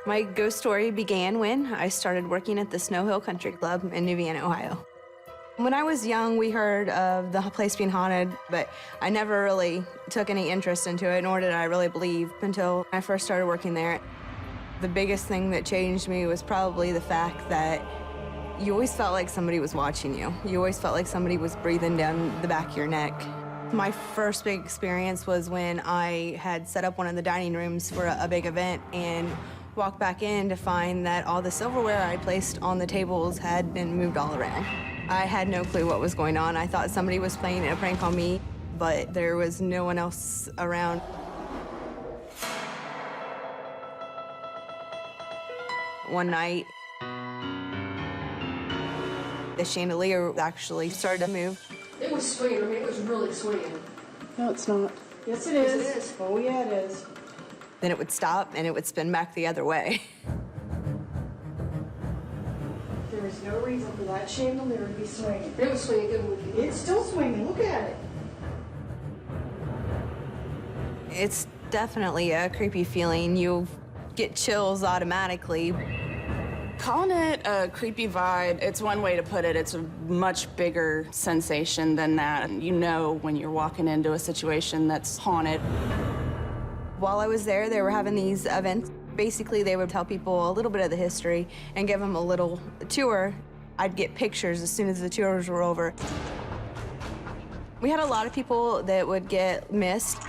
My ghost story began when I started working at the Snow Hill Country Club in New Vienna, Ohio. When I was young, we heard of the place being haunted, but I never really took any interest into it, nor did I really believe until I first started working there. The biggest thing that changed me was probably the fact that you always felt like somebody was watching you. You always felt like somebody was breathing down the back of your neck. My first big experience was when I had set up one of the dining rooms for a big event and walked back in to find that all the silverware I placed on the tables had been moved all around. I had no clue what was going on. I thought somebody was playing a prank on me, but there was no one else around. One night, the chandelier actually started to move. It was swinging. I mean, it was really swinging. No, it's not. Yes, it is. Yes, it is. Oh, yeah, it is. Then it would stop, and it would spin back the other way. There is no reason for that chandelier to be swinging. It was swinging. It's still swinging. Look at it. It's definitely a creepy feeling. You get chills automatically. Calling it a creepy vibe, it's one way to put it. It's a much bigger sensation than that. You know when you're walking into a situation that's haunted. While I was there, they were having these events. Basically, they would tell people a little bit of the history and give them a little tour. I'd get pictures as soon as the tours were over. We had a lot of people that would get missed.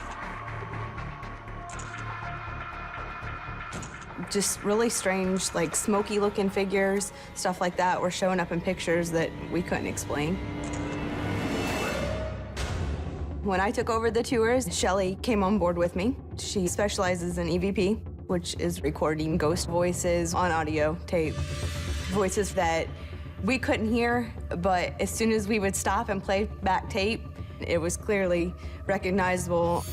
Just really strange, like smoky-looking figures, stuff like that were showing up in pictures that we couldn't explain. When I took over the tours, Shelly came on board with me. She specializes in EVP, which is recording ghost voices on audio tape. Voices that we couldn't hear, but as soon as we would stop and play back tape, it was clearly recognizable.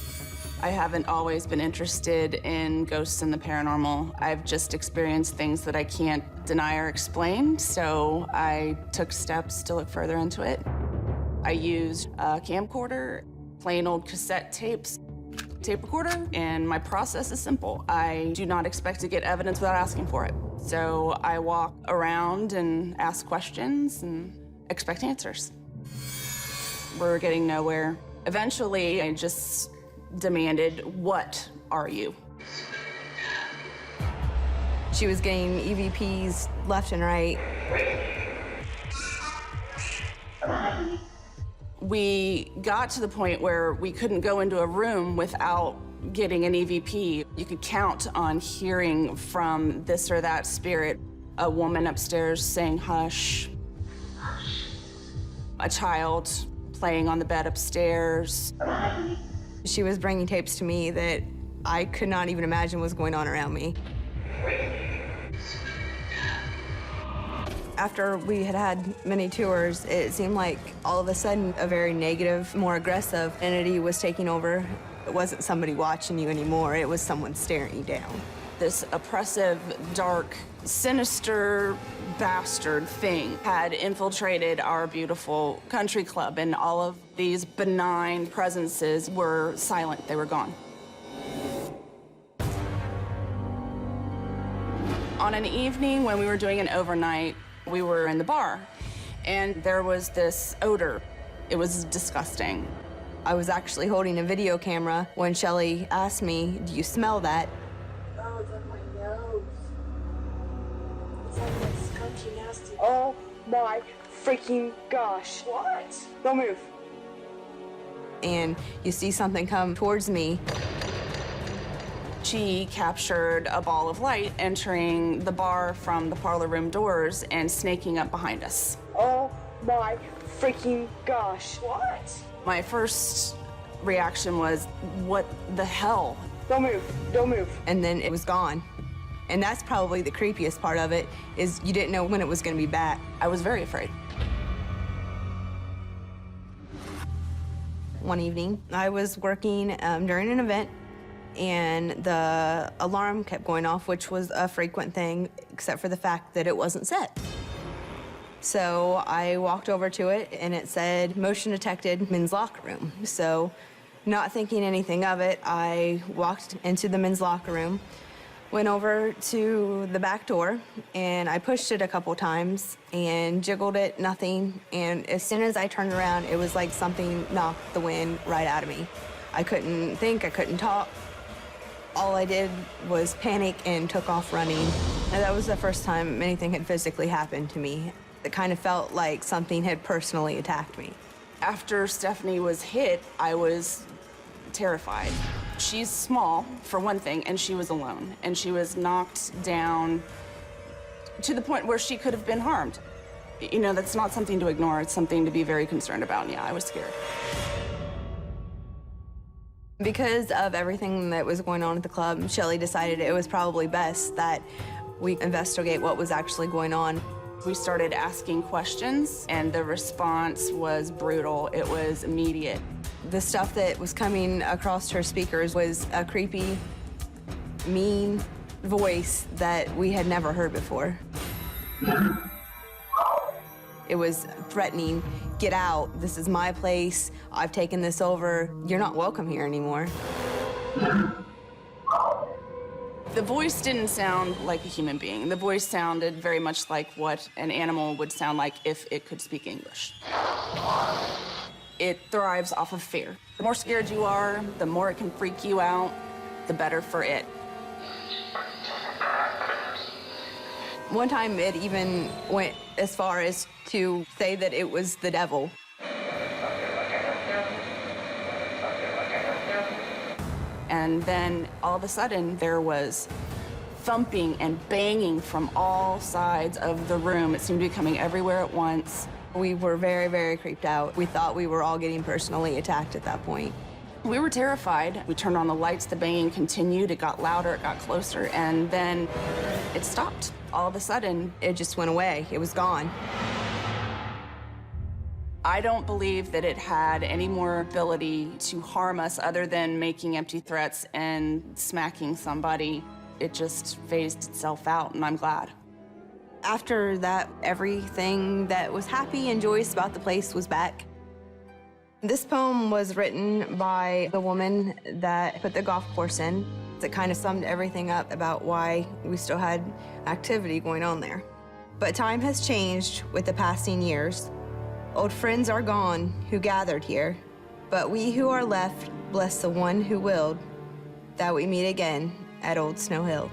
I haven't always been interested in ghosts and the paranormal. I've just experienced things that I can't deny or explain, so I took steps to look further into it. I used a camcorder, plain old cassette tapes, tape recorder, and my process is simple. I do not expect to get evidence without asking for it. So I walk around and ask questions and expect answers. We're getting nowhere. Eventually, I just demanded, "What are you?" She was getting EVPs left and right. We got to the point where we couldn't go into a room without getting an EVP. You could count on hearing from this or that spirit. A woman upstairs saying hush. A child playing on the bed upstairs. She was bringing tapes to me that I could not even imagine was going on around me. After we had had many tours, it seemed like all of a sudden a very negative, more aggressive entity was taking over. It wasn't somebody watching you anymore, it was someone staring you down. This oppressive, dark, sinister bastard thing had infiltrated our beautiful country club, and all of these benign presences were silent. They were gone. On an evening when we were doing an overnight, we were in the bar, and there was this odor. It was disgusting. I was actually holding a video camera when Shelly asked me, "Do you smell that?" Oh, it's on my nose. It's like that skunky, nasty. Oh my freaking gosh. What? Don't move. And you see something come towards me. She captured a ball of light entering the bar from the parlor room doors and snaking up behind us. Oh my freaking gosh. What? My first reaction was, what the hell? Don't move. Don't move. And then it was gone. And that's probably the creepiest part of it, is you didn't know when it was gonna be back. I was very afraid. One evening, I was working during an event, and the alarm kept going off, which was a frequent thing, except for the fact that it wasn't set. So I walked over to it, and it said, "Motion detected, men's locker room." So not thinking anything of it, I walked into the men's locker room, Went over to the back door and I pushed it a couple times and jiggled it, nothing. And as soon as I turned around, it was like something knocked the wind right out of me. I couldn't think, I couldn't talk. All I did was panic and took off running. And that was the first time anything had physically happened to me. It kind of felt like something had personally attacked me. After Stephanie was hit, I was terrified. She's small, for one thing, and she was alone. And she was knocked down to the point where she could have been harmed. You know, that's not something to ignore. It's something to be very concerned about. And yeah, I was scared. Because of everything that was going on at the club, Shelley decided it was probably best that we investigate what was actually going on. We started asking questions, and the response was brutal. It was immediate. The stuff that was coming across her speakers was a creepy, mean voice that we had never heard before. It was threatening, get out, this is my place, I've taken this over, you're not welcome here anymore. The voice didn't sound like a human being. The voice sounded very much like what an animal would sound like if it could speak English. It thrives off of fear. The more scared you are, the more it can freak you out, the better for it. One time it even went as far as to say that it was the devil. And then all of a sudden there was thumping and banging from all sides of the room. It seemed to be coming everywhere at once. We were very, very creeped out. We thought we were all getting personally attacked at that point. We were terrified. We turned on the lights, the banging continued, it got louder, it got closer, and then it stopped. All of a sudden, It just went away, it was gone. I don't believe that it had any more ability to harm us other than making empty threats and smacking somebody. It just phased itself out, and I'm glad. After that, everything that was happy and joyous about the place was back. This poem was written by the woman that put the golf course in. It kind of summed everything up about why we still had activity going on there. But time has changed with the passing years. Old friends are gone who gathered here, but we who are left bless the one who willed that we meet again at Old Snow Hill.